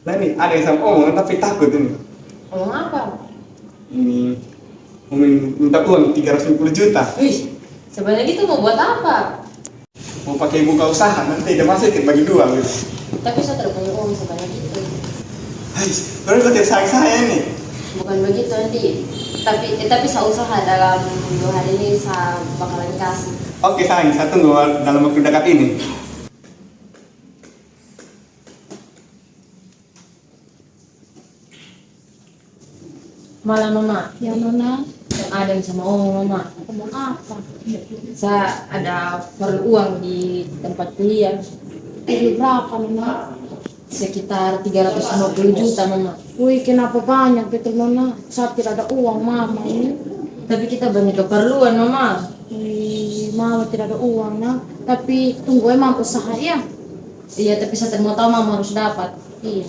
Nah nih, ada yang sama omong tapi takut ini. Ngomong apa? Ini mau minta uang 350 juta. Wih, sebenarnya itu mau buat apa? Mau pakai buka usaha, nanti dia masukin bagi dua gitu. Tapi saya tidak punya uang sebanyak itu. Hai, baru kau tidak sayang saya nih. Bukan begitu nanti. Tapi saya usaha dalam 2 hari ini saya bakalan kasih. Oke sayang, saya tunggu dalam waktu dekat ini. Malam mama. Ya Nona, Ada yang sama om mama. ngomong apa? Saya ada perlu uang di tempat kuliah. Jadi berapa Nona? Sekitar 350 juta mama. Wih, kenapa banyak gitu Nona? Saya tidak ada uang mama ini. Tapi kita banyak keperluan mama. Wih, mama tidak ada uang nah. Tapi tunggu emang usaha ya. Iya tapi saya mau tahu mama harus dapat. Iya.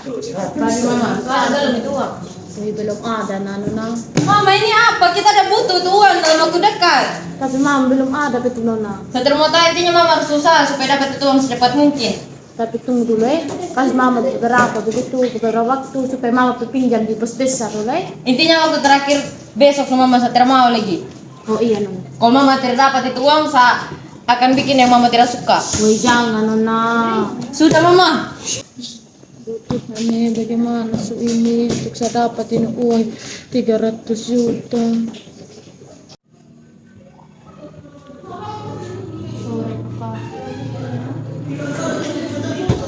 Bagi mama, saya ada dalam itu uang. Wih, belum ada nah Nona. Mama ini apa? Kita ada butuh tuh uang dalam waktu dekat. Tapi mama belum ada betul Nona. Saya mau tahu intinya mama harus usaha supaya dapat itu uang secepat mungkin. Tapi tunggu dulu kasih mama beberapa beberapa waktu supaya mama pinjam di pos besar dulu Intinya waktu terakhir besok sama mama saya tidak mau lagi. Oh iya Nona. Kalau mama tidak dapat itu uang, saya akan bikin yang mama tidak suka. Wih, jangan Nona. Sudah mama. Ini bagaimana ini untuk saya dapatin uang 300 juta. Sore kakak,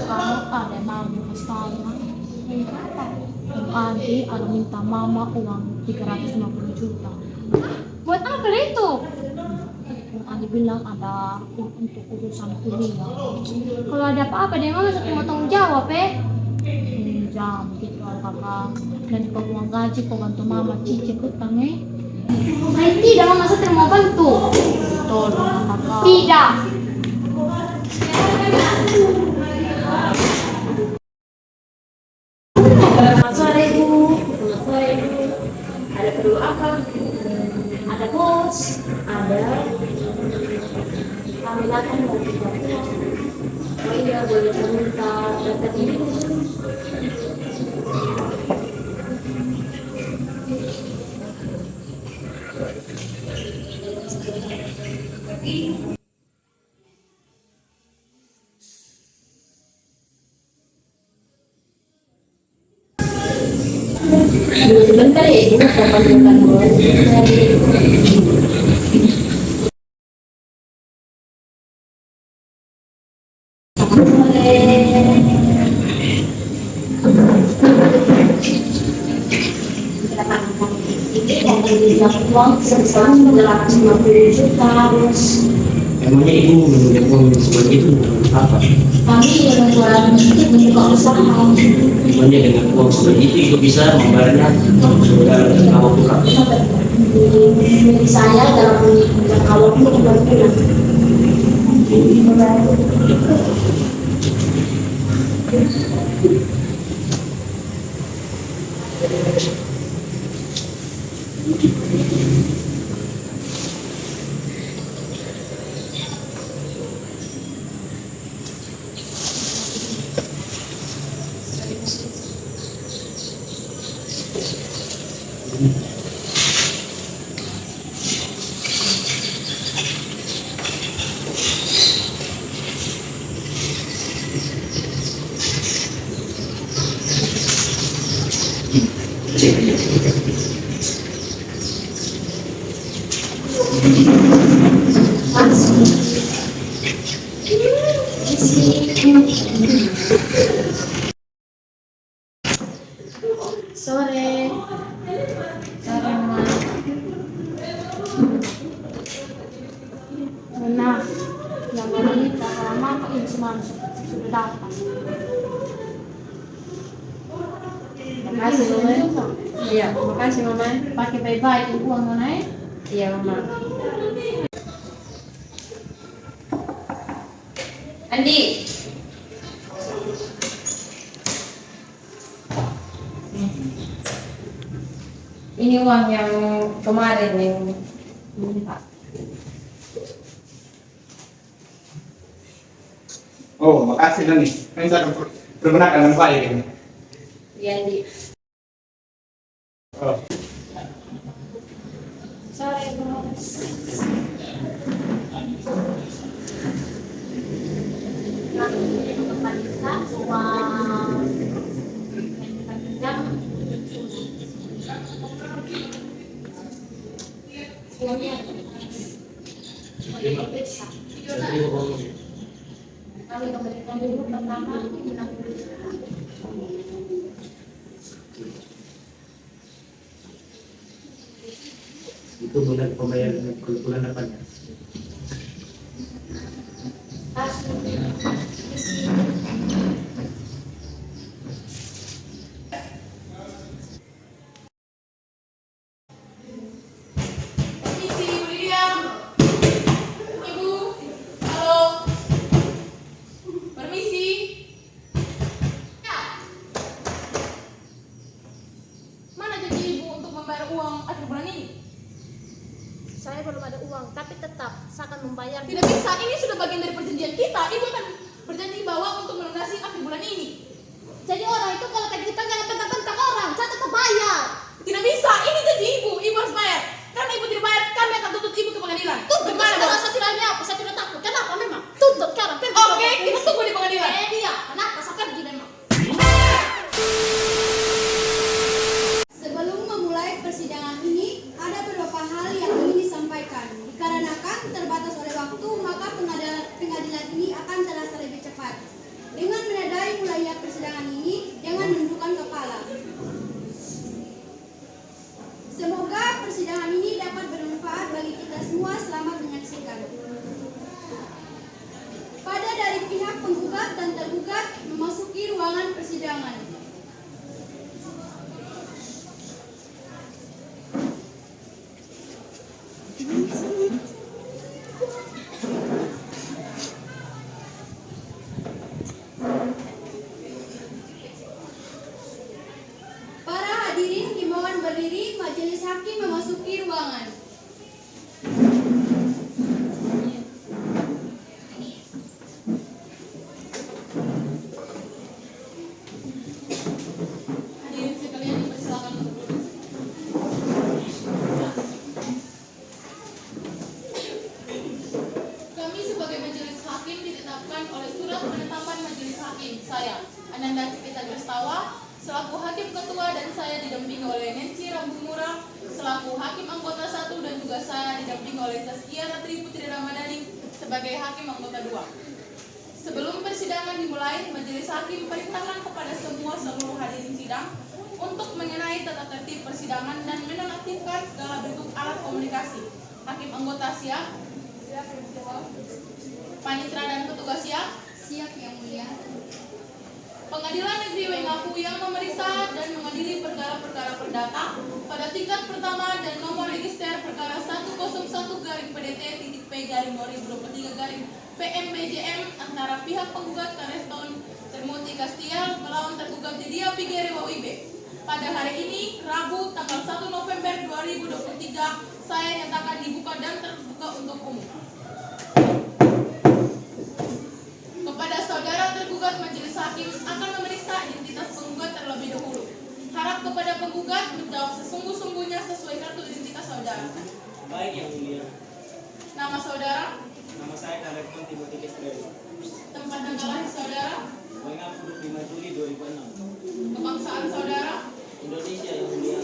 kamu ada mama sama Om Adi ada minta mama uang 350 juta. Buat apa itu? Om Adi bilang ada untuk urusan kuliah. Kalau ada apa-apa dia mama saya mau tanggung jawab Jam gitu kakak. Dan kalau uang gaji kau bantu mama cicil hutang Tidak mama saya tidak mau bantu. Tolong kakak. Tidak. Selamat sore Bu. Selamat sore Bu. Ada perlu apa? Ada bos. Ada. Kami datang dari Papua. Oh iya boleh saya minta data diri. Sebentar ya Ibu, saya panggilkan dulu. Uang sebesar 850 juta bos. Emangnya ibu meminjam uang sebanyak itu untuk apa? Kami yang membuat membuka usaha. Emangnya dengan uang sebanyak itu ibu bisa membayarnya dalam jangka waktu berapa? Milik saya dalam jangka waktu 2 bulan. Sore. Sore mama. Nah, yang wanita kalau mama ini semalam sudah datang. Makasih mama. Iya, makasih mama. Pakai baik-baik uang Nona Iya mama. Andi. Ini uang yang kemarin yang minta. Oh, makasih nih. Ini saya berbenah dengan baik ini. Iya, Di. Oh. Sorry, Bos. Jadi bohong. Kami memberikan dulu pertama Itu bulan pembayaran bulan apa ya? Permisi, Bu Lydia. Ibu, halo. Permisi. Ya. Mana janji Ibu untuk membayar uang akhir bulan ini? Saya belum ada uang, tapi tetap saya akan membayar. Tidak bisa, ini sudah bagian dari perjanjian kita. Ibu akan berjanji bahwa untuk melunasi akhir bulan ini. Jadi orang itu kalau kayak kita jangan tentang orang, saya tetap bayar. Tidak bisa, ini janji Ibu. Ibu harus bayar. Karena Ibu tidak bayar, kami akan tuntut Ibu ke pengadilan. Tuntut, Gimana saya dong? rasa tidaknya apa, saya tidak takut. Kenapa memang? Tuntut sekarang, pergi. Oke, kita tunggu di pengadilan. Iya, kenapa saya pergi memang? Sebelum memulai persidangan ini, ada beberapa hal yang ingin disampaikan. Dikarenakan terbatas oleh waktu, maka pengadilan ini akan terasa lebih cepat. Dengan menandai mulainya persidangan ini, dengan menundukkan kepala. Semoga persidangan ini dapat bermanfaat bagi kita semua selama menyaksikan. Pada dari pihak penggugat dan tergugat memasuki ruangan persidangan. Para hadirin dimohon berdiri, majelis hakim memasuki ruangan. Hadirin sekalian, dipersilakan untuk duduk. Kami sebagai majelis hakim ditetapkan oleh surat penetapan majelis hakim. Saya, Ananda Cipta Gerstawa, selaku hakim ketua, dan saya didampingi oleh Nancy Rambumura selaku hakim anggota 1, dan juga saya didampingi oleh Saskia Ratri Putri Ramadhani sebagai hakim anggota 2. Sebelum persidangan dimulai, majelis hakim perintahkan kepada semua seluruh hadirin sidang untuk mengenai tata tertib persidangan dan menonaktifkan segala bentuk alat komunikasi. Hakim anggota siap? Panitera dan petugas siap? Siap yang mulia. Pengadilan Negeri Wengapu yang memeriksa dan mengadili perkara-perkara perdata pada tingkat pertama dan nomor register perkara 101-P-2023-PMBJM antara pihak penggugat Kareston Termuti Castiel melawan tergugat Lydia Pigere Wawibe. Pada hari ini, Rabu tanggal 1 November 2023, saya nyatakan dibuka dan terbuka untuk umum. Kepada saudara tergugat, majelis hakim akan memeriksa identitas penggugat terlebih dahulu. Harap kepada penggugat menjawab sesungguh-sungguhnya sesuai kartu identitas saudara. Baik yang mulia, Nama saudara, nama saya Karekton Timothy Kesberi. tempat tanggal lahir saudara, Wengapu 25 Juli 2006. kebangsaan saudara, Indonesia yang mulia,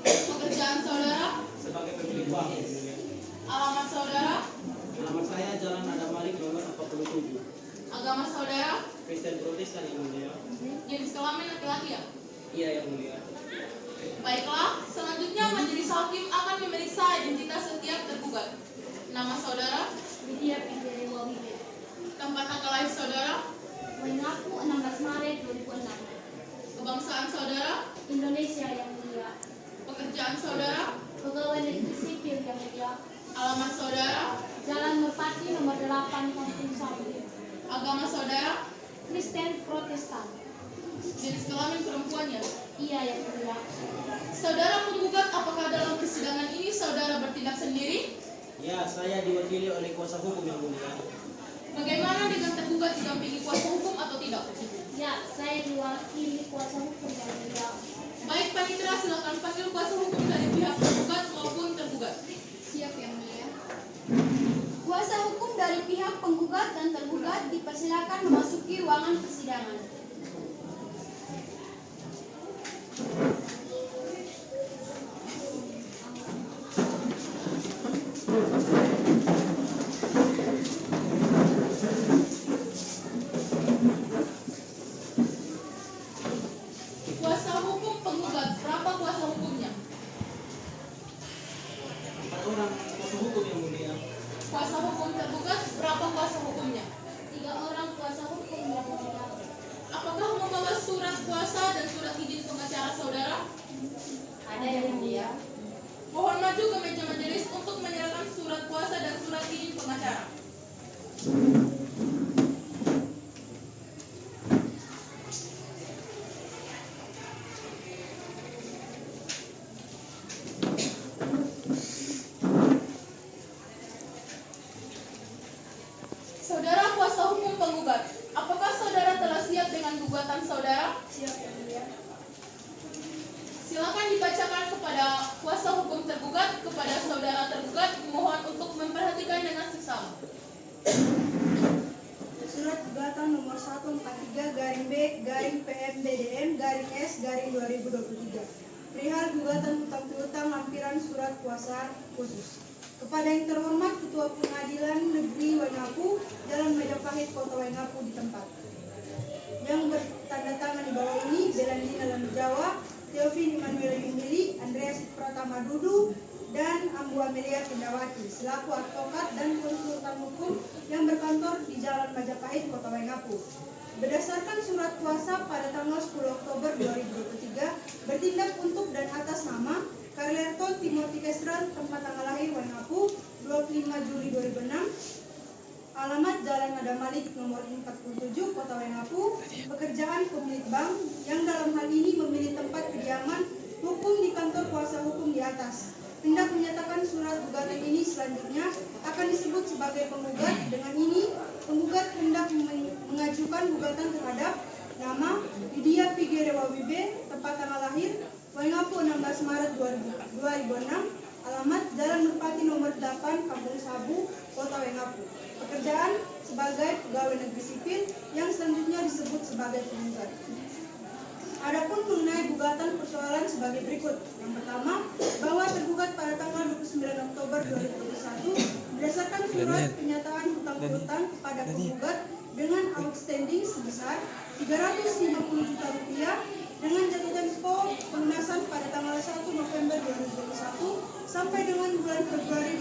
pekerjaan saudara, sebagai pemilik uang yang mulia. alamat saudara, Alamat saya Jalan Adam Malik nomor 47. agama saudara, Kristen Protestan yang mulia. jenis kelamin laki-laki ya. Iya yang mulia. Baiklah, selanjutnya majelis hakim akan memeriksa identitas setiap tergugat. Nama saudara, Lydia Pigere Wawibe. tempat tanggal lahir saudara, Wengapu 16 Maret 2006. kebangsaan saudara, Indonesia yang mulia. pekerjaan saudara, Pegawai negeri sipil yang mulia. alamat saudara, Jalan Merpati nomor 8 Kampung Sawi. agama saudara, Kristen Protestan. jenis kelamin perempuannya. Iya yang mulia. Saudara penggugat, apakah dalam persidangan ini saudara bertindak sendiri? Ya, saya diwakili oleh kuasa hukum yang mulia. Bagaimana dengan tergugat diwakili kuasa hukum dari pihak. Baik Panitera, silakan panggil kuasa hukum dari pihak penggugat maupun tergugat. Siap yang mulia. Kuasa hukum dari pihak penggugat dan tergugat dipersilakan memasuki ruangan persidangan. Kuasa hukum penggugat, berapa kuasa hukumnya? 4 orang kuasa hukum yang mulia. Kuasa hukum tergugat, berapa kuasa hukumnya? 3 orang kuasa hukum yang mulia. Apakah membawa surat kuasa dan surat izin pengacara saudara? Ada yang mulia. Mohon maju ke meja majelis untuk menyerahkan surat kuasa dan surat izin pengacara. Saudara kuasa hukum penggugat, apakah saudara telah siap dengan gugatan saudara? Siap yang mulia. Silakan dibacakan kepada kuasa hukum tergugat kepada saudara tergugat, mohon untuk memperhatikan dengan seksama. Surat gugatan nomor 143-B-PM-BDM-S-2023 perihal gugatan hutang piutang lampiran surat kuasa khusus. Kepada yang terhormat Ketua Pengadilan Negeri Waingapu, Jalan Majapahit, Kota Waingapu di tempat. Yang bertanda tangan di bawah ini Belandina Lanujawa, Teofin Immanuel Yumbili, Andreas Pratama Dudu, dan Ambu Amelia Pindawati selaku advokat dan konsultan hukum yang berkantor di Jalan Majapahit, Kota Waingapu. Berdasarkan surat kuasa pada tanggal 10 Oktober 2023 bertindak untuk dan atas nama Karlerto Timothy Kesran, tempat tanggal lahir Waingapu 25 Juli 2006, alamat Jalan Nada Malik nomor 47 Kota Waingapu, pekerjaan pemilik bank yang dalam hal ini memilih tempat kediaman hukum di kantor kuasa hukum di atas. Hendak menyatakan surat gugatan ini selanjutnya akan disebut sebagai penggugat. Dengan ini, penggugat hendak mengajukan gugatan terhadap nama Lydia Pigerewa Wibe, tempat tanggal lahir Waingapu 16 Maret 2006, alamat Jalan Merpati nomor 8 Kampung Sabu, Kota Waingapu. Pekerjaan sebagai pegawai negeri sipil yang selanjutnya disebut sebagai penggugat. Adapun mengenai gugatan persoalan sebagai berikut. Yang pertama, bahwa tergugat pada tanggal 29 Oktober 2021 berdasarkan surat penyataan hutang piutang kepada penggugat dengan outstanding sebesar 350 juta rupiah dengan jatuh tempo pelunasan pada tanggal 1 November 2021 sampai dengan bulan Februari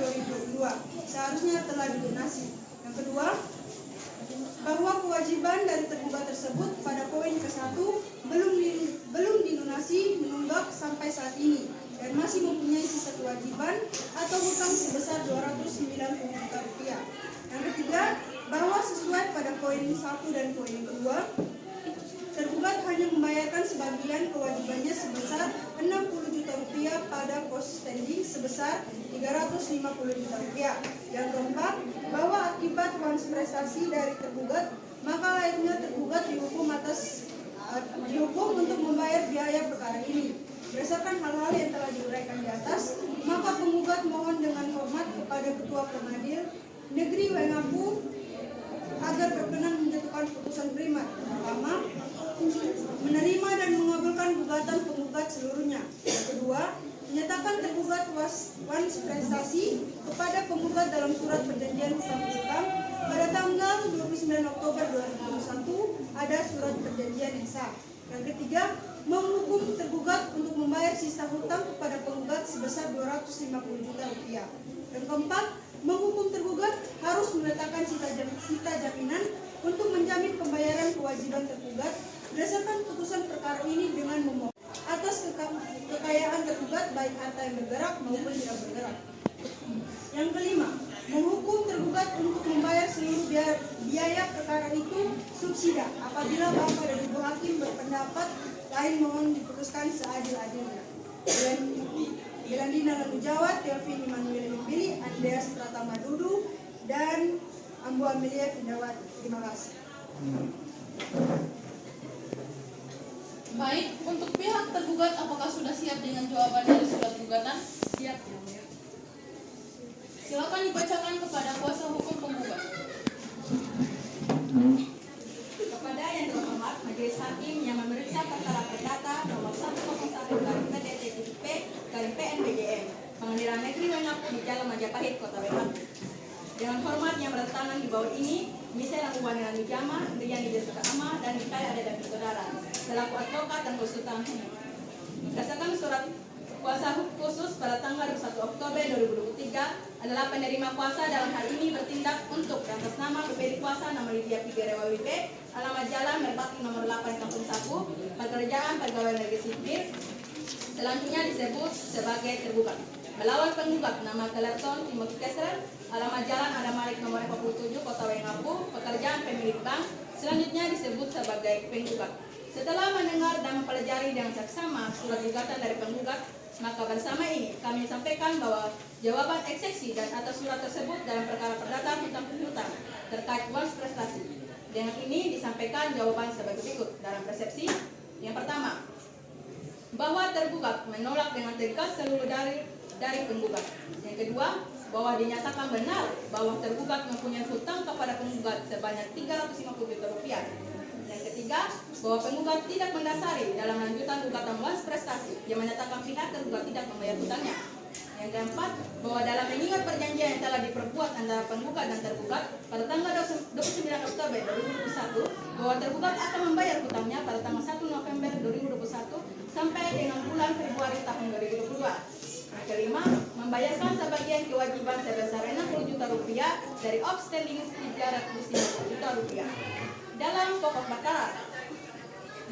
2022 seharusnya telah dilunasi. Yang kedua, bahwa kewajiban dari tergugat tersebut pada poin ke-1 belum dilunasi menunggak sampai saat ini dan masih mempunyai sisa kewajiban atau hutang sebesar 290 juta rupiah. Yang ketiga, bahwa sesuai pada poin 1 dan poin kedua, tergugat hanya membayarkan sebagian kewajibannya sebesar 60 juta rupiah pada cost standing sebesar 350 juta rupiah. Yang keempat, bahwa akibat wans prestasi dari tergugat, maka layaknya tergugat dihukum untuk membayar biaya perkara ini. Berdasarkan hal-hal yang telah diuraikan di atas, maka penggugat mohon dengan hormat kepada Ketua Pengadilan Negeri Waingapu agar berkenan menjatuhkan putusan primer. Pertama, menerima dan mengabulkan gugatan penggugat seluruhnya. Yang kedua, menyatakan tergugat wans prestasi kepada penggugat dalam surat perjanjian hutang piutang pada tanggal 29 Oktober 2021 ada surat perjanjian yang sah. Yang ketiga, menghukum tergugat untuk membayar sisa hutang kepada penggugat sebesar 250 juta rupiah. Yang keempat, menghukum tergugat harus meletakkan sita jaminan untuk menjamin pembayaran kewajiban tergugat berdasarkan putusan perkara ini dengan memohon atas kekayaan tergugat baik harta yang bergerak maupun tidak bergerak. Yang kelima, menghukum tergugat untuk membayar seluruh biaya perkara itu subsida apabila Bapak dan Ibu Hakim berpendapat lain mohon diputuskan seadil-adilnya. Belandina Lanujawa, Teofin Immanuel Yumbili, Andreas Pratama Dudu, dan Ambu Amelia Pindawati. Terima kasih. Baik, untuk pihak tergugat apakah sudah siap dengan jawaban dari surat gugatan? Siap, Yang Mulia. Silakan dibacakan kepada kuasa hukum penggugat. Kepada yang terhormat Majelis Hakim yang memeriksa perkara perdata nomor 101/PDTTP/PNBGM Pengadilan Negeri Wengapu di Jalan Majapahit, Kota Wengapu. Dengan hormat yang bertangan di bawah ini, Misalnya Rangkuan Wijama, Rian Jessica Ama, dan Mikaya Ada David Saudara, selaku advokat dan konsultan hukum. Berdasarkan surat kuasa hukum khusus pada tanggal 21 Oktober 2023 adalah penerima kuasa dalam hal ini bertindak untuk atas nama pemberi kuasa nama Lydia Figuerewa WP, alamat Jalan Merpati nomor 8 Kampung Sapu, pekerjaan pegawai negeri sipil, selanjutnya disebut sebagai tergugat. Melawan penggugat nama Kelerton Timothy Kessler, alamat Jalan Adamalik nomor 47 Kota Wengapu, pekerjaan pemilik bank, selanjutnya disebut sebagai penggugat. Setelah mendengar dan mempelajari dengan seksama surat gugatan dari penggugat, maka bersama ini kami sampaikan bahwa jawaban eksepsi dan atas surat tersebut dalam perkara perdata hutang piutang terkait uang prestasi. Dengan ini disampaikan jawaban sebagai berikut dalam persepsi. Yang pertama, bahwa tergugat menolak dengan tegas seluruh dari penggugat. Yang kedua, bahwa dinyatakan benar bahwa tergugat mempunyai hutang kepada penggugat sebanyak 350 juta rupiah. Yang ketiga, bahwa penggugat tidak mendasari dalam lanjutan gugatan luas prestasi yang menyatakan pihak tergugat tidak membayar hutangnya. Yang keempat, bahwa dalam mengingat perjanjian yang telah diperbuat antara penggugat dan tergugat pada tanggal 29 Oktober 2021, bahwa tergugat akan membayar hutangnya pada tanggal 1 November 2021 sampai dengan bulan Februari tahun 2022. Yang kelima, membayarkan sebagian kewajiban sebesar 60 juta rupiah dari outstanding 350 juta rupiah. Dalam pokok perkara,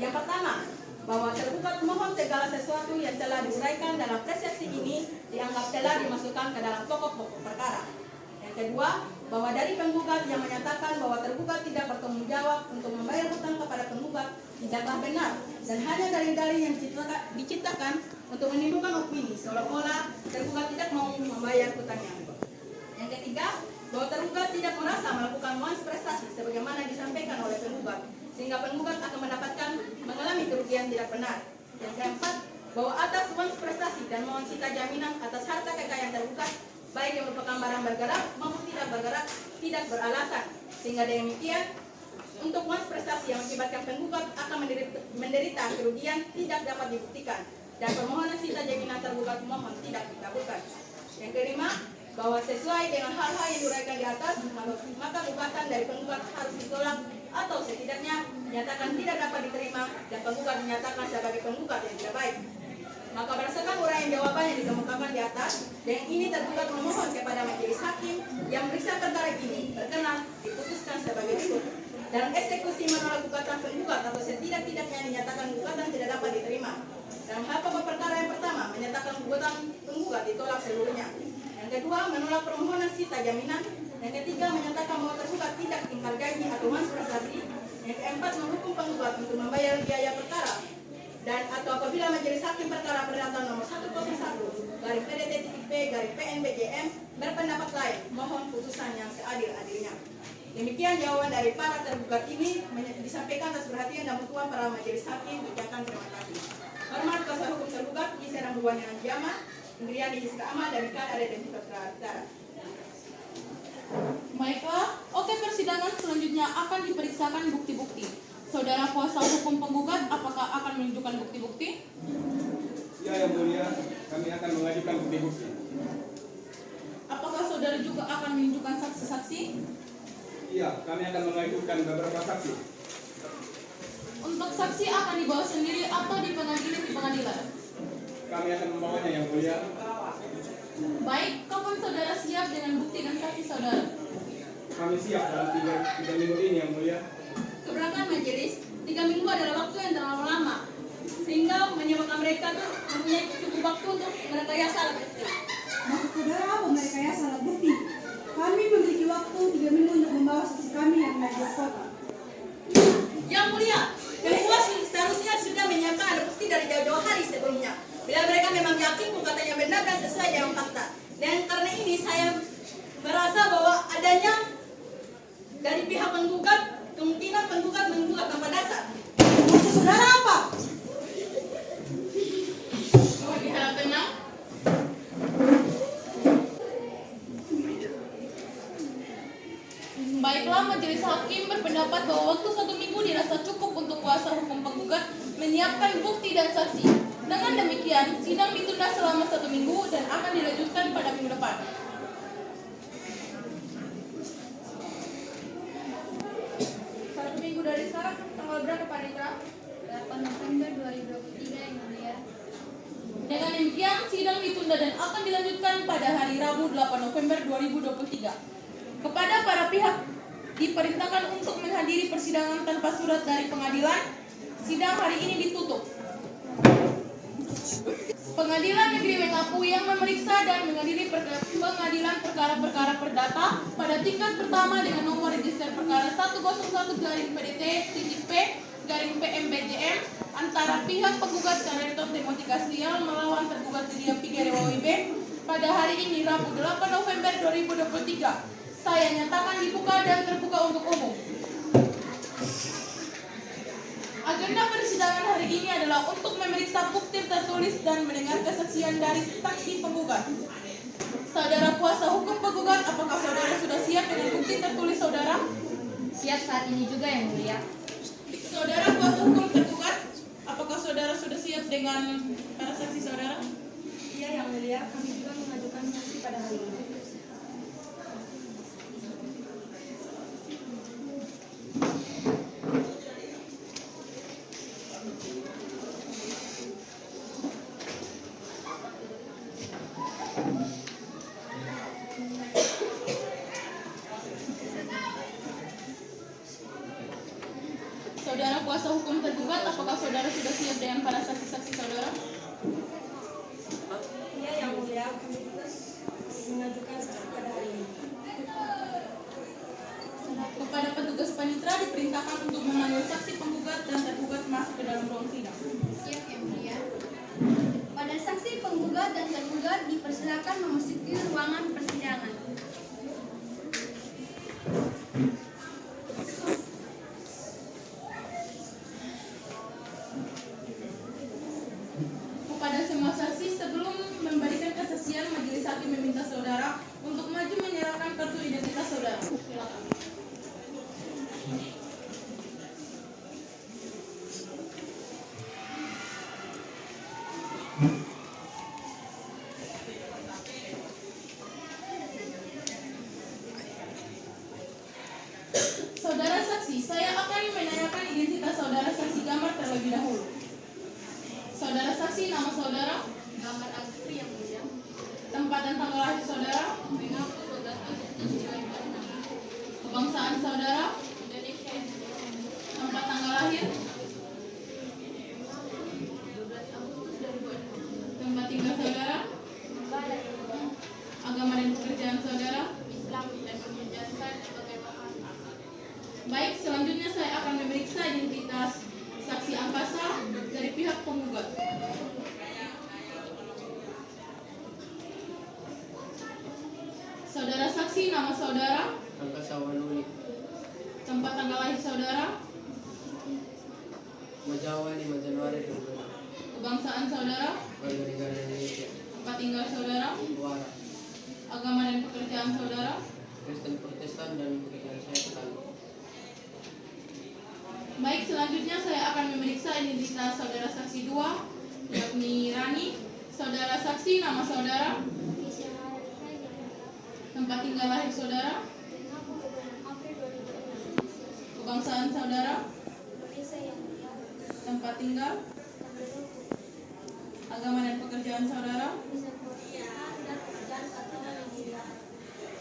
yang pertama, bahwa tergugat mohon segala sesuatu yang telah diuraikan dalam persepsi ini dianggap telah dimasukkan ke dalam pokok-pokok perkara. Yang kedua, bahwa dari penggugat yang menyatakan bahwa tergugat tidak bertanggung jawab untuk membayar hutang kepada penggugat tidaklah benar dan hanya dalil-dalil yang diciptakan untuk menimbulkan opini seolah-olah tergugat tidak mau membayar hutangnya. Yang ketiga, bahwa tergugat tidak merasa melakukan uang prestasi sebagaimana disampaikan oleh penggugat, sehingga penggugat akan mengalami kerugian tidak benar. Yang keempat, bahwa atas uang prestasi dan mohon sita jaminan atas harta kekayaan tergugat, baik yang merupakan barang bergerak maupun tidak bergerak, tidak beralasan, sehingga dengan demikian untuk uang prestasi yang mengakibatkan penggugat akan menderita kerugian tidak dapat dibuktikan dan permohonan sita jaminan tergugat mohon tidak dikabulkan. Yang kelima, bahwa sesuai dengan hal-hal yang diuraikan di atas, maka gugatan dari penggugat harus ditolak atau setidaknya dinyatakan tidak dapat diterima dan penggugat dinyatakan sebagai penggugat yang tidak baik. Maka berdasarkan uraian jawaban yang dikemukakan di atas, dengan ini tergugat memohon kepada majelis hakim yang meriksa perkara ini berkenan diputuskan sebagai berikut. Dalam eksekusi menolak gugatan penggugat atau setidak-tidaknya dinyatakan gugatan tidak dapat diterima. Dalam hal pokok perkara yang pertama, menyatakan gugatan penggugat ditolak seluruhnya. Yang kedua, menolak permohonan sita jaminan. Yang ketiga, menyatakan bahwa tergugat tidak tinggal gaji atau uang prestasi. Yang keempat, menghukum penggugat untuk membayar biaya perkara. Dan atau apabila majelis hakim perkara perdata nomor 101/PDTTP/PNBGM berpendapat lain, mohon putusan yang seadil-adilnya. Demikian jawaban dari para tergugat ini disampaikan atas perhatian dan bantuan para majelis hakim. Ucapkan terima kasih. Hormat kuasa hukum tergugat Misalnya Rangkuan Wijama, Rian Jessica Ama, dan Mikaya Ada David Saudara. Baiklah, oke, persidangan selanjutnya akan diperiksakan bukti-bukti. Saudara kuasa hukum penggugat, apakah akan menunjukkan bukti-bukti? Ya, Yang Mulia, kami akan mengajukan bukti-bukti. Apakah saudara juga akan menunjukkan saksi-saksi? Iya, kami akan mengajukan beberapa saksi. Untuk saksi akan dibawa sendiri atau di pengadilan? Kami akan membawanya, Yang Mulia. Baik, kapan saudara siap dengan bukti dan saksi saudara? Kami siap dalam 3 minggu ini, Yang Mulia. Keberatan majelis, 3 minggu adalah waktu yang terlalu lama, sehingga menyebabkan mereka mempunyai cukup waktu untuk merekayasa alat bukti. Maksud saudara apa merekayasa alat bukti? Kami memiliki waktu 3 minggu untuk membawa saksi kami yang naik ke kota. Yang Mulia, penggugat seharusnya sudah menyiapkan alat bukti dari jauh-jauh hari sebelumnya. Bila mereka memang yakin katanya benar dan sesuai dengan fakta. Dan karena ini saya merasa bahwa adanya dari pihak penggugat, kemungkinan penggugat tanpa dasar. Maksud saudara apa? hakim berpendapat bahwa waktu 1 minggu dirasa cukup untuk kuasa hukum penggugat menyiapkan bukti dan saksi. Dengan demikian, sidang ditunda selama 1 minggu dan akan dilanjutkan pada minggu depan. Satu minggu dari sekarang tanggal berapa Pak Rika? 8 November 2023 yang mulia. Dengan demikian, sidang ditunda dan akan dilanjutkan pada hari Rabu 8 November 2023. Kepada para pihak diperintahkan untuk menghadiri persidangan tanpa surat dari pengadilan. Sidang hari ini ditutup. Pengadilan Negeri Wengapu yang memeriksa dan menghadiri pengadilan perkara-perkara perdata pada tingkat pertama dengan nomor register perkara 101-P-PMBJM antara pihak penggugat Senator Timothy Castile melawan tergugat Lydia Figueroa WIB pada hari ini Rabu 8 November 2023. Saya nyatakan dibuka dan terbuka untuk umum. Agenda persidangan hari ini adalah untuk memeriksa bukti tertulis dan mendengar kesaksian dari saksi penggugat. Saudara kuasa hukum penggugat, apakah saudara sudah siap dengan bukti tertulis saudara? Siap saat ini juga yang mulia. Saudara kuasa hukum tergugat, apakah saudara sudah siap dengan para saksi saudara? Iya yang mulia, kami juga mengajukan saksi pada hari ini. Saudara kuasa hukum tergugat, apakah saudara sudah siap dengan para saksi-saksi saudara? Iya yang mulia, kami juga mengajukan saksi pada hari ini. Kepada petugas panitera diperintahkan untuk memanggil saksi penggugat dan tergugat masuk ke dalam ruang sidang. Siap yang mulia. Pada saksi penggugat dan tergugat dipersilakan memasuki ruangan persidangan. Kepada semua saksi sebelum memberikan kesaksian, majelis hakim meminta saudara untuk maju menyerahkan kartu identitas saudara. Silakan. Saudara saksi, saya akan menanyakan identitas saudara saksi gambar terlebih dahulu. Saudara saksi, nama saudara? Gambar Agustri yang mulia. Tempat dan tanggal lahir saudara? Kebangsaan saudara? Indonesia. Tempat tanggal lahir? 12 Agustus 2006. Tempat tinggal saudara? Agama dan pekerjaan saudara? Islam dan pekerjaan saya sebagai pengacara. Baik, selanjutnya saya akan memeriksa identitas saksi angkasa dari pihak penggugat. Saudara saksi, nama saudara? Angkasa Wanuli, Tempat tanggal lahir saudara? Majawa 5 Januari 2006. Kebangsaan saudara? Warga negara Indonesia. Tempat tinggal saudara? Muara, Agama dan pekerjaan saudara? Kristen Protestan dan pekerjaan saya petani. Baik, selanjutnya saya akan memeriksa identitas saudara saksi 2, yakni Rani. Saudara saksi, nama saudara? Tempat tinggal lahir saudara? Kebangsaan saudara? Tempat tinggal? Agama dan pekerjaan saudara?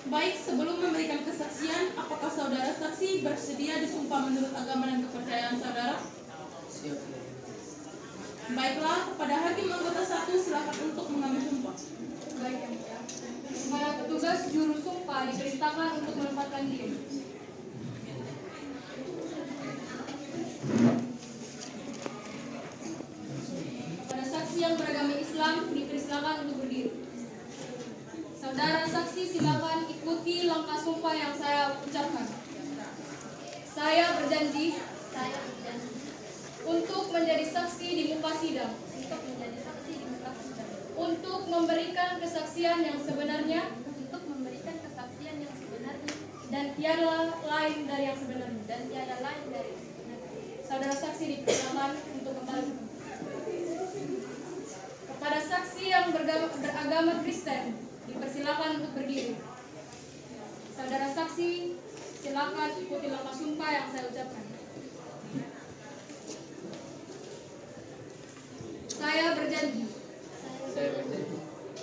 Baik, sebelum memberikan kesaksian, apakah saudara saksi bersedia disumpah menurut agama dan kepercayaan saudara? Siap. Baiklah, kepada hakim anggota 1 silakan untuk mengambil sumpah. Baik yang mulia. Para petugas juru sumpah diperintahkan untuk menempatkan diri. Pada saksi yang beragama Islam dipersilakan untuk berdiri. Saudara saksi silakan ikuti langkah sumpah yang saya ucapkan. Saya berjanji untuk menjadi saksi di muka sidang. Untuk memberikan kesaksian yang sebenarnya. Dan tiada lain dari yang sebenarnya. dan tiada lain dari saudara saksi dipersilakan untuk kembali. Kepada saksi yang beragama Kristen dipersilakan untuk berdiri. Saudara saksi, silakan ikuti lambang sumpah yang saya ucapkan. Saya berjanji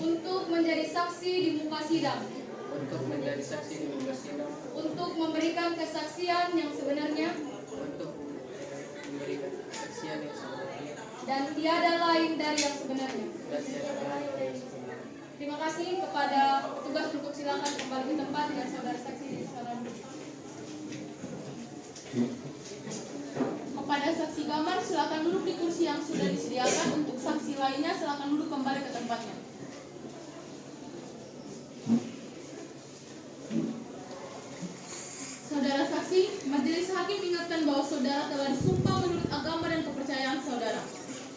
untuk menjadi saksi di muka sidang, untuk memberikan kesaksian yang sebenarnya, dan tiada lain dari yang sebenarnya. Terima kasih kepada petugas untuk silakan kembali ke tempat dengan saudara saksi di sana. Kepada saksi gambar silakan duduk di kursi yang sudah disediakan. Untuk saksi lainnya silakan duduk kembali ke tempatnya. Saudara saksi, majelis hakim ingatkan bahwa saudara telah disumpah menurut agama dan kepercayaan saudara.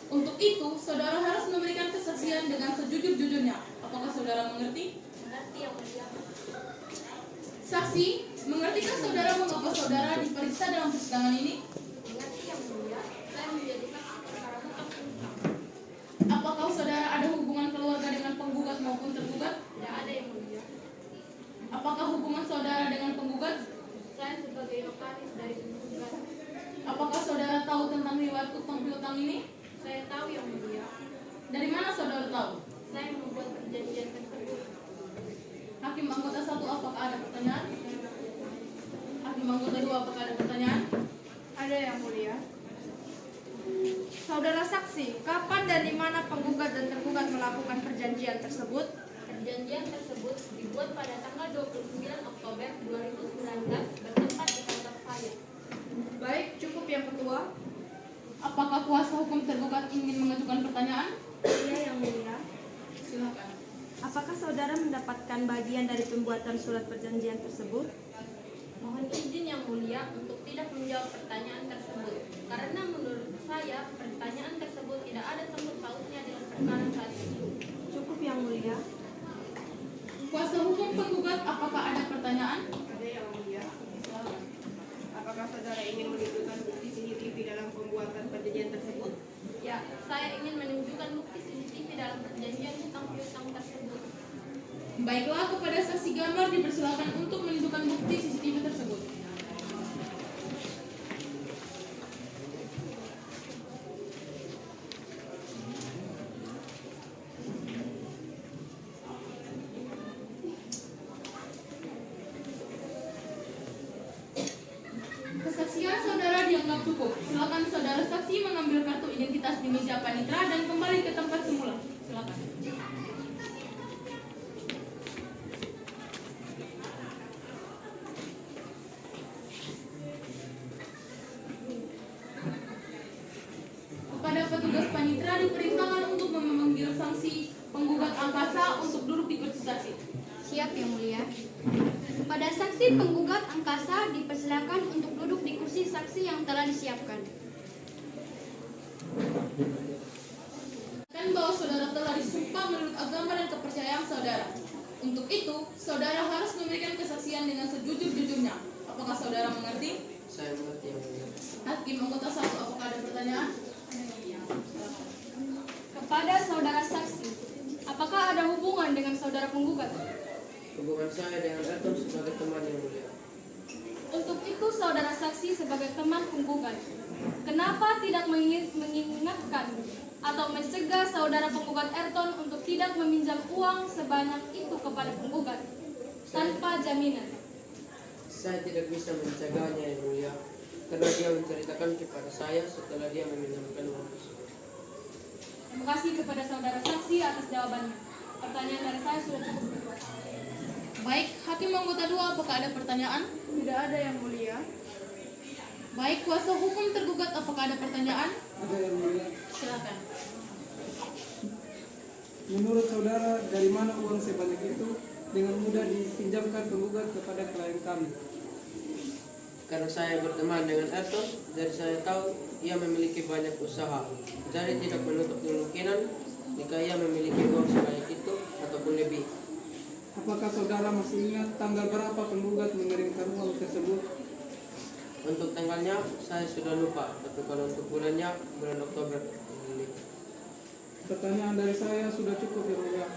Untuk itu, saudara harus memberikan kesaksian dengan sejujur-jujurnya. Apakah saudara mengerti? Mengerti yang mulia. Saksi, mengertikah saudara mengapa saudara diperiksa dalam persidangan ini? Mengerti yang mulia. Saya menjadi saksi perkara hutang piutang. Apakah saudara ada hubungan keluarga dengan penggugat maupun tergugat? Tidak ada yang mulia. Apakah hubungan saudara dengan penggugat? Saya sebagai notaris dari penggugat. Apakah saudara tahu tentang riwayat utang piutang ini? Saya tahu yang mulia. Dari mana saudara tahu? Saya membuat perjanjian tersebut. Hakim anggota 1, apakah ada pertanyaan? Hakim anggota 2, apakah ada pertanyaan? Ada yang mulia. Saudara saksi, kapan dan di mana penggugat dan tergugat melakukan perjanjian tersebut? Perjanjian tersebut dibuat pada tanggal 29 Oktober 2019 bertempat di kantor saya. Baik, cukup yang ketua. Apakah kuasa hukum tergugat ingin mengajukan pertanyaan? Iya yang mulia. Silakan. Apakah saudara mendapatkan bagian dari pembuatan surat perjanjian tersebut? Mohon izin yang mulia untuk tidak menjawab pertanyaan tersebut. Karena menurut saya pertanyaan tersebut tidak ada sangkut pautnya dengan perkara saat ini. Cukup yang mulia. Kuasa hukum penggugat, apakah ada pertanyaan? Ada yang mulia. Apakah saudara ingin menunjukkan bukti CCTV dalam pembuatan perjanjian tersebut? Ya, saya ingin menunjukkan bukti CCTV dalam perjanjian hutang piutang tersebut. Baiklah, kepada saksi gambar dipersilakan untuk menunjukkan bukti CCTV tersebut. Kesaksian saudara dianggap cukup. Silakan saudara saksi mengambil kartu identitas di meja panitera dan kembali ke tempat semula. Silakan. Kepada petugas panitera diperintahkan untuk memanggil saksi penggugat angkasa untuk duduk di kursi saksi. Siap yang mulia. Kepada saksi penggugat angkasa dipersilakan untuk duduk di kursi saksi yang telah disiapkan. Dan bahwa saudara telah disumpah menurut agama dan kepercayaan saudara. Untuk itu, saudara harus memberikan kesaksian dengan sejujur-jujurnya. Apakah saudara mengerti? Saya mengerti yang mulia. Hakim anggota 1, apakah ada pertanyaan? Kepada saudara saksi, apakah ada hubungan dengan saudara penggugat? Hubungan saya dengan Elton sebagai teman yang mulia. Untuk itu saudara saksi sebagai teman penggugat, kenapa tidak mengingatkan atau mencegah saudara penggugat Ayrton untuk tidak meminjam uang sebanyak itu kepada penggugat tanpa jaminan? Saya tidak bisa mencegahnya yang mulia, karena dia menceritakan kepada saya setelah dia meminjamkan uang tersebut. Terima kasih kepada saudara saksi atas jawabannya. Pertanyaan dari saya sudah cukup. Baik, hakim anggota 2, apakah ada pertanyaan? Tidak ada yang mulia. Baik, kuasa hukum tergugat, apakah ada pertanyaan? Ada yang mulia. Silakan. Menurut saudara, dari mana uang sebanyak itu dengan mudah dipinjamkan penggugat kepada klien kami? Karena saya berteman dengan Elton, jadi saya tahu ia memiliki banyak usaha. Jadi tidak menutup kemungkinan jika ia memiliki uang sebanyak itu ataupun lebih. Apakah saudara masih ingat tanggal berapa penggugat mengirimkan uang tersebut? Untuk tanggalnya saya sudah lupa, tapi kalau untuk bulannya bulan Oktober. Pertanyaan dari saya sudah cukup yang mulia.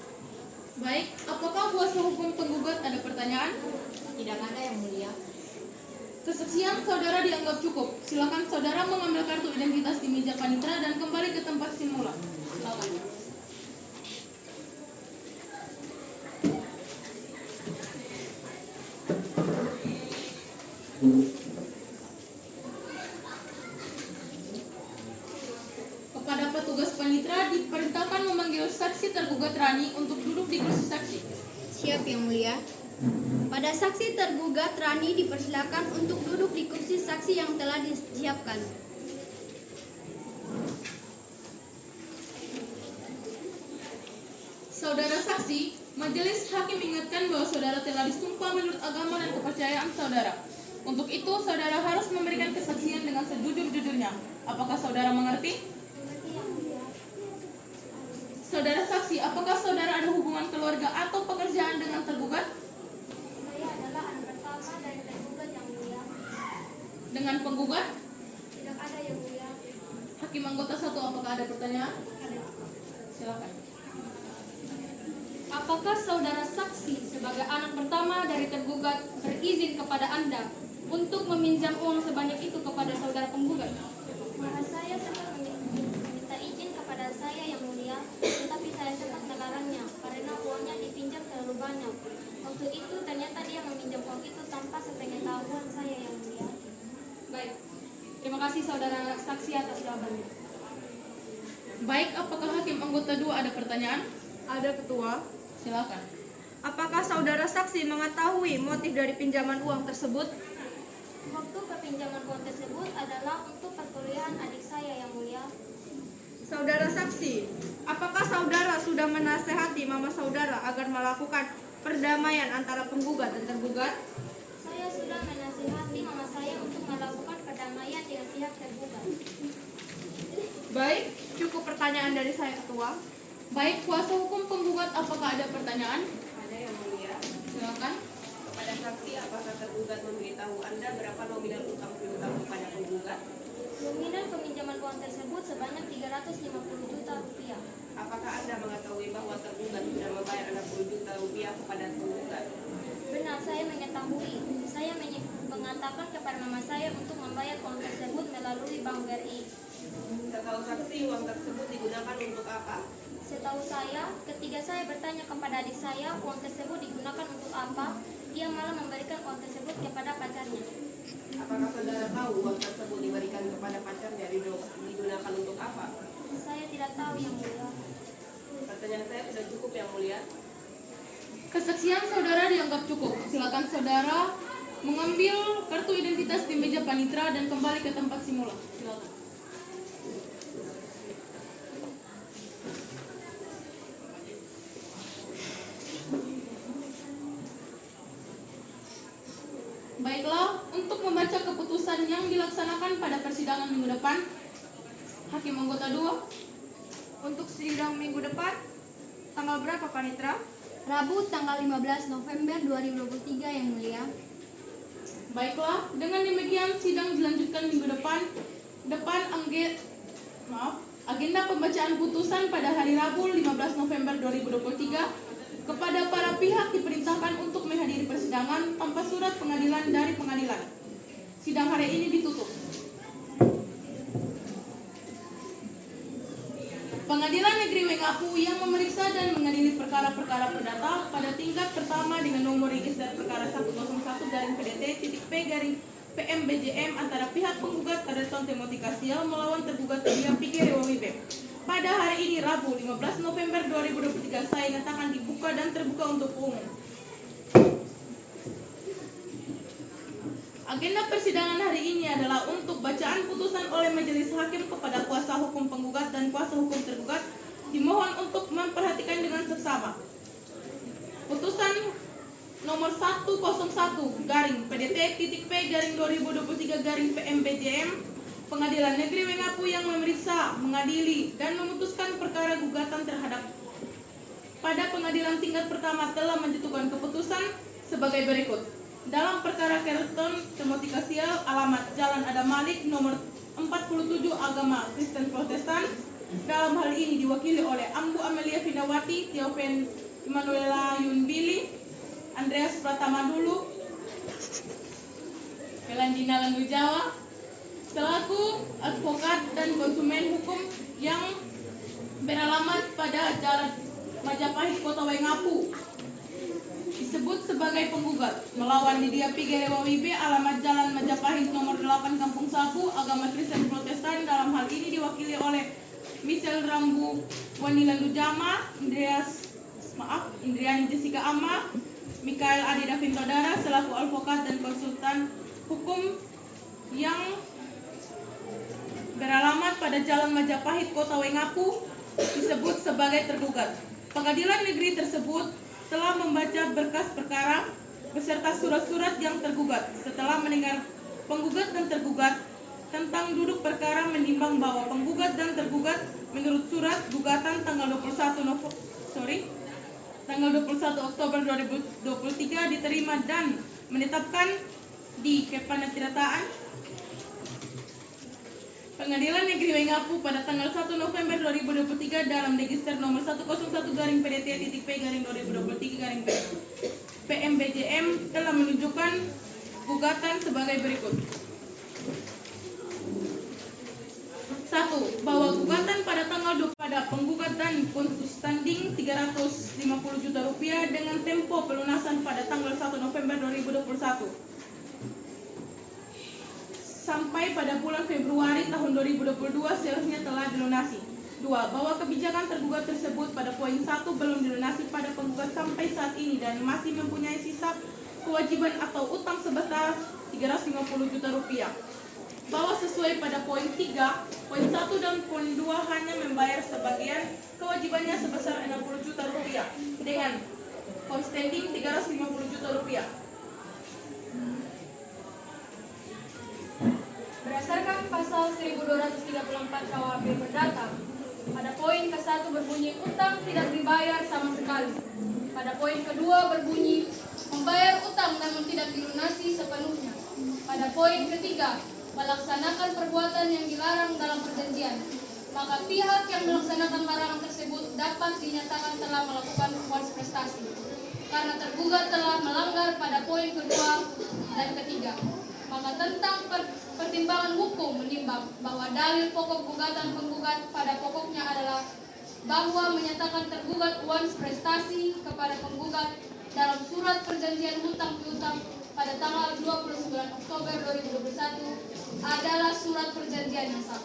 Baik, apakah kuasa hukum penggugat ada pertanyaan? Tidak ada yang mulia. Kesaksian saudara dianggap cukup. Silakan saudara mengambil kartu identitas di meja panitera dan kembali ke tempat simula. Silakan. Kepada petugas panitera diperintahkan memanggil saksi tergugat Rani untuk duduk di kursi saksi. Siap yang mulia. Pada saksi tergugat Rani dipersilakan untuk duduk di kursi saksi yang telah disiapkan. Saudara saksi, majelis hakim ingatkan bahwa saudara telah disumpah menurut agama dan kepercayaan saudara. Untuk itu, saudara harus memberikan kesaksian dengan sejujur-jujurnya. Apakah saudara mengerti? Saudara saksi, apakah saudara ada hubungan keluarga atau pekerjaan dengan tergugat? Saya adalah anak pertama dari tergugat yang mulia. Dengan penggugat? Tidak ada yang mulia. Hakim anggota 1, apakah ada pertanyaan? Silakan. Apakah saudara saksi sebagai anak pertama dari tergugat berizin kepada Anda untuk meminjam uang sebanyak itu kepada saudara penggugat? Maka saya sempat meminta izin kepada saya yang mulia, tetapi saya sempat melarangnya karena uangnya dipinjam terlalu banyak. Waktu itu ternyata dia meminjam uang itu tanpa sepengetahuan saya yang mulia. Baik, terima kasih saudara saksi atas jawabannya. Baik, apakah hakim anggota 2 ada pertanyaan? Ada, Ketua. Silakan. Apakah saudara saksi mengetahui motif dari pinjaman uang tersebut? Waktu perpinjaman uang tersebut adalah untuk perkuliahan adik saya yang mulia. Saudara saksi, apakah saudara sudah menasehati mama saudara agar melakukan perdamaian antara penggugat dan tergugat? Saya sudah menasihati mama saya untuk melakukan perdamaian dengan pihak tergugat. Baik, cukup pertanyaan dari saya, Ketua. Baik, kuasa hukum penggugat, apakah ada pertanyaan? Ada yang mulia. Silakan. Kepada saksi, apakah tergugat memberitahu Anda berapa nominal utang piutang kepada penggugat? Nominal peminjaman uang tersebut sebanyak 350 juta rupiah. Apakah Anda mengetahui bahwa tergugat sudah membayar 60 juta rupiah kepada penggugat? Benar, saya mengetahui. Saya mengatakan kepada mama saya untuk membayar uang tersebut melalui Bank BRI. Setahu saksi, uang tersebut digunakan untuk apa? Setahu saya, ketika saya bertanya kepada adik saya uang tersebut digunakan untuk apa, dia malah memberikan uang tersebut kepada pacarnya. Apakah saudara tahu uang tersebut diberikan kepada pacarnya digunakan untuk apa? Saya tidak tahu yang mulia. Pertanyaan saya sudah cukup yang mulia. Kesaksian saudara dianggap cukup. Silakan saudara mengambil kartu identitas di meja panitera dan kembali ke tempat simula. Silakan. Baiklah, untuk membaca keputusan yang dilaksanakan pada persidangan minggu depan, Hakim anggota 2. Untuk sidang minggu depan, tanggal berapa, Panitera? Rabu tanggal 15 November 2023 yang mulia. Baiklah, dengan demikian sidang dilanjutkan minggu depan. Agenda pembacaan putusan pada hari Rabu 15 November 2023. Kepada para pihak diperintahkan untuk menghadiri persidangan tanpa surat pengadilan dari pengadilan. Sidang hari ini ditutup. Pengadilan Negeri Wengapu yang memeriksa dan mengadili perkara-perkara perdata pada tingkat pertama dengan nomor register perkara 101-PDT-P-PMBJM antara pihak penggugat Kaderton Timothy Kasial melawan tergugat Dia Pikir Rewawibeb. Pada hari ini Rabu 15 November 2023 saya nyatakan dibuka dan terbuka untuk umum. Agenda persidangan hari ini adalah untuk bacaan putusan oleh majelis hakim kepada kuasa hukum penggugat dan kuasa hukum tergugat. Dimohon untuk memperhatikan dengan seksama. Putusan nomor 101-PDT-P-2023-PMBJM Pengadilan Negeri Wengapu yang memeriksa, mengadili, dan memutuskan perkara gugatan terhadap pada pengadilan tingkat pertama telah menjatuhkan keputusan sebagai berikut. dalam perkara Kerton Timothy Kasial alamat Jalan Adam Malik nomor 47 agama Kristen Protestan. Dalam hal ini diwakili oleh Ambu Amelia Findawati, Tiofen Immanuela Yunbili, Andreas Pratama Dulu, Melandina Landu Jawa, selaku advokat dan konsumen hukum yang beralamat pada Jalan Majapahit, Kota Waingapu, disebut sebagai penggugat melawan Lydia Pigere Wawibe, alamat Jalan Majapahit nomor 8 Kampung Sabu, agama Kristen Protestan. Dalam hal ini diwakili oleh Michelle Rambu Wanilandu Jama, Indriani Jessica Amma, Mikael Adi Davin Todara selaku advokat dan konsultan hukum yang beralamat pada Jalan Majapahit, Kota Waingapu, disebut sebagai tergugat. Pengadilan negeri tersebut telah membaca berkas perkara beserta surat-surat yang tergugat. Setelah mendengar penggugat dan tergugat tentang duduk perkara, menimbang bahwa penggugat dan tergugat menurut surat gugatan tanggal 21 Oktober 2023 diterima dan menetapkan di kepanitiaan Pengadilan Negeri Waingapu pada tanggal 1 November 2023 dalam register nomor 101-PDT-P-2023 PMBJM telah menunjukkan gugatan sebagai berikut. 1. Bahwa gugatan pada tanggal 2 pada penggugat dan konsus standing 350 juta rupiah dengan tempo pelunasan pada tanggal 1 November 2021 sampai pada bulan Februari tahun 2022 seharusnya telah dilunasi. 2. Bahwa kebijakan tergugat tersebut pada poin 1 belum dilunasi pada penggugat sampai saat ini dan masih mempunyai sisa kewajiban atau utang sebesar 350 juta rupiah. Bahwa sesuai pada poin 3, poin 1 dan poin 2 hanya membayar sebagian kewajibannya sebesar 60 juta rupiah dengan outstanding 350 juta rupiah. Berdasarkan pasal 1234 KUHP Perdata, pada poin ke-1 berbunyi utang tidak dibayar sama sekali. Pada poin kedua berbunyi membayar utang namun tidak dilunasi sepenuhnya. Pada poin ketiga, melaksanakan perbuatan yang dilarang dalam perjanjian, maka pihak yang melaksanakan larangan tersebut dapat dinyatakan telah melakukan false prestasi karena tergugat telah melanggar pada poin kedua dan ketiga. Maka tentang pertimbangan hukum menimbang bahwa dalil pokok gugatan penggugat pada pokoknya adalah bahwa menyatakan tergugat false prestasi kepada penggugat dalam surat perjanjian hutang piutang pada tanggal 29 Oktober 2021 adalah surat perjanjian yang sah.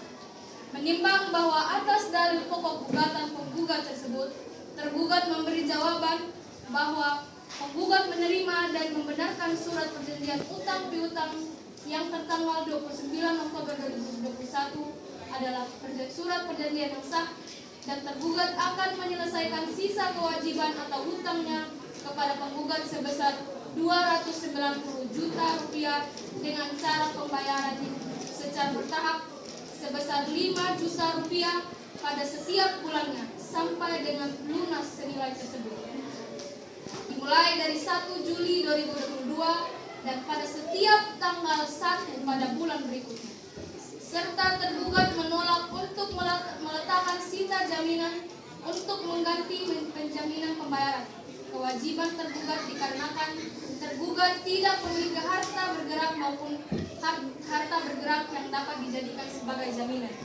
Menimbang bahwa atas dalil pokok gugatan penggugat tersebut, tergugat memberi jawaban bahwa penggugat menerima dan membenarkan surat perjanjian utang piutang yang tertanggal 29 Oktober 2021 adalah surat perjanjian yang sah dan tergugat akan menyelesaikan sisa kewajiban atau hutangnya kepada penggugat sebesar 290 juta rupiah dengan cara pembayaran secara bertahap sebesar 5 juta rupiah pada setiap bulannya sampai dengan lunas senilai tersebut. Dimulai dari 1 Juli 2022 dan pada setiap tanggal 1 pada bulan berikutnya. Serta tergugat menolak untuk meletakkan sita jaminan untuk mengganti penjaminan pembayaran kewajiban tergugat dikarenakan tergugat tidak memiliki harta bergerak maupun harta bergerak yang dapat dijadikan sebagai jaminan.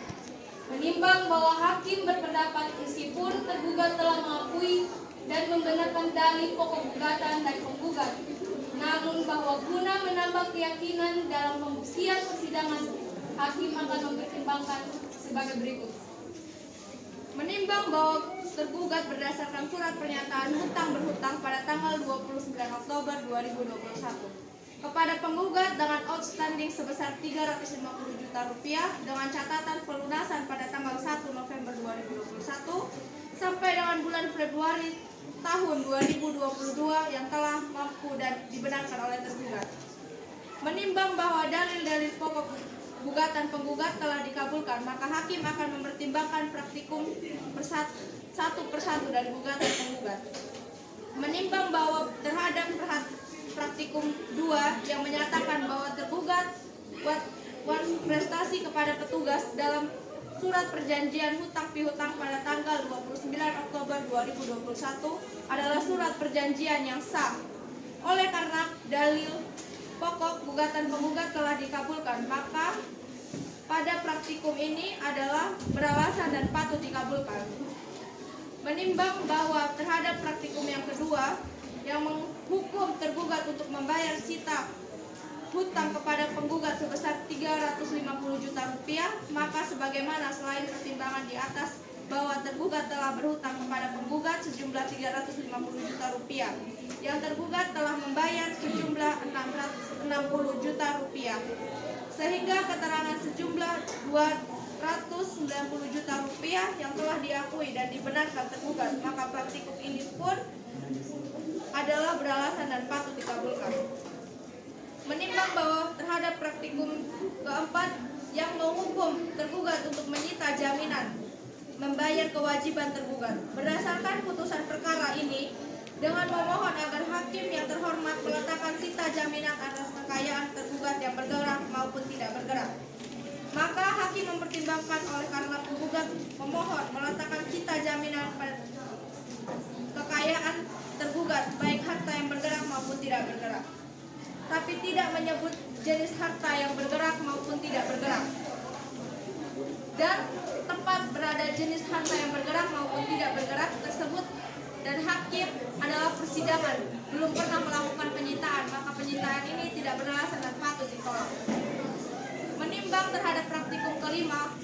Menimbang bahwa hakim berpendapat meskipun tergugat telah mengakui dan membenarkan dalil pokok gugatan dari penggugat, namun bahwa guna menambah keyakinan dalam pembuktian persidangan, hakim akan mempertimbangkan sebagai berikut. Menimbang bahwa tergugat berdasarkan surat pernyataan hutang berhutang pada tanggal 29 Oktober 2021 kepada penggugat dengan outstanding sebesar 350 juta rupiah dengan catatan pelunasan pada tanggal 1 November 2021 sampai dengan bulan Februari tahun 2022 yang telah mampu dan dibenarkan oleh tergugat. Menimbang bahwa dalil-dalil pokok gugatan penggugat telah dikabulkan, maka hakim akan mempertimbangkan praktikum satu persatu dari gugatan penggugat. Menimbang bahwa terhadap praktikum 2 yang menyatakan bahwa tergugat prestasi kepada petugas dalam surat perjanjian hutang piutang pada tanggal 29 Oktober 2021 adalah surat perjanjian yang sah. Oleh karena dalil pokok gugatan penggugat telah dikabulkan, maka pada praktikum ini adalah beralasan dan patut dikabulkan. Menimbang bahwa terhadap praktikum yang kedua yang menghukum tergugat untuk membayar sita hutang kepada penggugat sebesar 350 juta rupiah, maka sebagaimana selain pertimbangan di atas bahwa tergugat telah berhutang kepada penggugat sejumlah 350 juta rupiah, yang tergugat telah membayar sejumlah 660 juta rupiah, sehingga keterangan sejumlah 290 juta rupiah yang telah diakui dan dibenarkan tergugat, maka praktikum ini pun adalah beralasan dan patut dikabulkan. Menimbang bahwa terhadap praktikum keempat yang menghukum tergugat untuk menyita jaminan membayar kewajiban tergugat, berdasarkan putusan perkara ini dengan memohon agar hakim yang terhormat meletakkan sita jaminan atas kekayaan tergugat yang bergerak maupun tidak bergerak. Maka hakim mempertimbangkan oleh karena penggugat memohon meletakkan sita jaminan pada kekayaan tergugat baik harta yang bergerak maupun tidak bergerak, tapi tidak menyebut jenis harta yang bergerak maupun tidak bergerak, dan tempat berada jenis harta yang bergerak maupun tidak bergerak tersebut, dan hakim adalah persidangan belum pernah melakukan penyitaan, maka penyitaan ini tidak beralasan dan patut ditolak. Menimbang terhadap praktikum kelima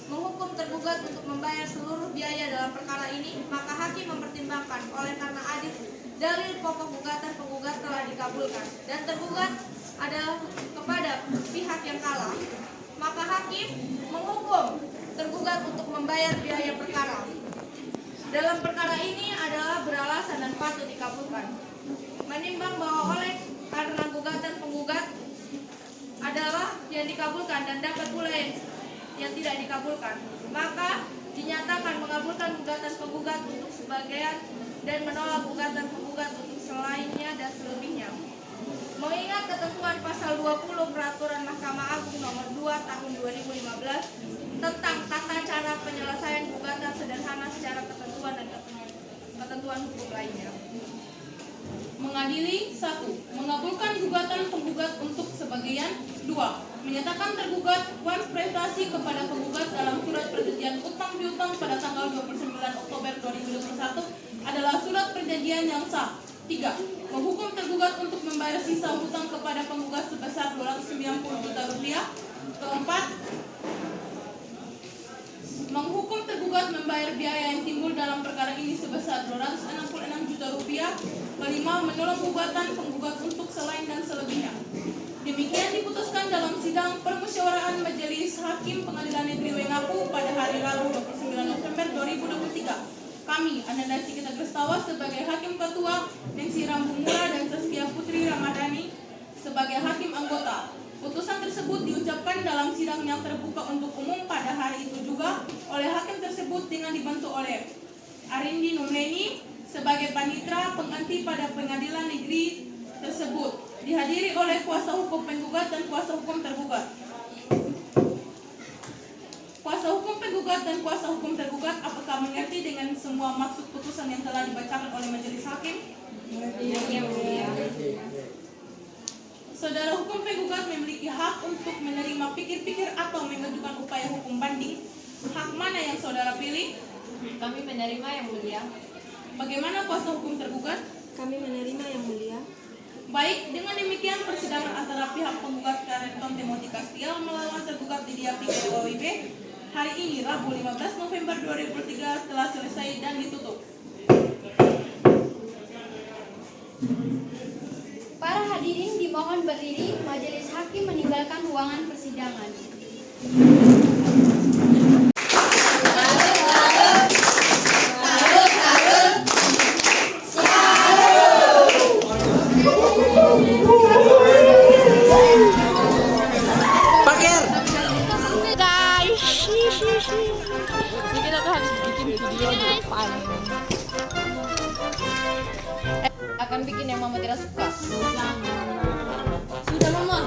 menghukum tergugat untuk membayar seluruh biaya dalam perkara ini, maka hakim mempertimbangkan oleh karena adil dalil pokok gugatan penggugat telah dikabulkan dan tergugat adalah kepada pihak yang kalah, maka hakim menghukum tergugat untuk membayar biaya perkara dalam perkara ini adalah beralasan dan patut dikabulkan. Menimbang bahwa oleh karena gugatan penggugat adalah yang dikabulkan dan dapat pula yang tidak dikabulkan, maka dinyatakan mengabulkan gugatan penggugat untuk sebagian dan menolak gugatan penggugat untuk selainnya dan selebihnya. Mengingat ketentuan pasal 20 Peraturan Mahkamah Agung nomor 2 tahun 2015 tentang tata cara penyelesaian gugatan sederhana secara ketentuan dan ketentuan hukum lainnya. Mengadili 1. Mengabulkan gugatan penggugat untuk sebagian. 2. Menyatakan tergugat prestasi kepada penggugat dalam surat perjanjian utang piutang pada tanggal 29 Oktober 2021 adalah surat perjanjian yang sah. 3. Menghukum tergugat untuk membayar sisa hutang kepada penggugat sebesar 290 juta rupiah. 4. Menghukum tergugat membayar biaya yang timbul dalam perkara ini sebesar 266 juta rupiah. 5. Menolak gugatan penggugat untuk selain dan selebihnya. Demikian diputuskan dalam sidang permusyawaraan Majelis Hakim Pengadilan Negeri Wengapu pada hari Rabu 29 November 2023. Kami, Ananda Cikita Grestawa sebagai Hakim Ketua, Nancy Rambumura dan Saskia Putri Ramadhani sebagai Hakim Anggota. Putusan tersebut diucapkan dalam sidang yang terbuka untuk umum pada hari itu juga oleh hakim tersebut dengan dibantu oleh Arindi Numleni sebagai panitera pengganti pada pengadilan negeri tersebut, dihadiri oleh kuasa hukum penggugat dan kuasa hukum tergugat. Kuasa hukum penggugat dan kuasa hukum tergugat, apakah mengerti dengan semua maksud putusan yang telah dibacakan oleh majelis hakim? Saudara hukum penggugat memiliki hak untuk menerima pikir-pikir atau mengajukan upaya hukum banding. Hak mana yang saudara pilih? Kami menerima yang mulia. Bagaimana kuasa hukum tergugat? Kami menerima yang mulia. Baik, dengan demikian persidangan antara pihak penggugat Karenton Timothy Castiel melawan tergugat Lydia Piquet OIB hari ini Rabu 15 November 2003 telah selesai dan ditutup. Para hadirin dimohon berdiri, majelis hakim meninggalkan ruangan persidangan. Ini kita tuh habis bikin video di depan. akan bikin yang mama tidak suka. Jangan. Sudah mama,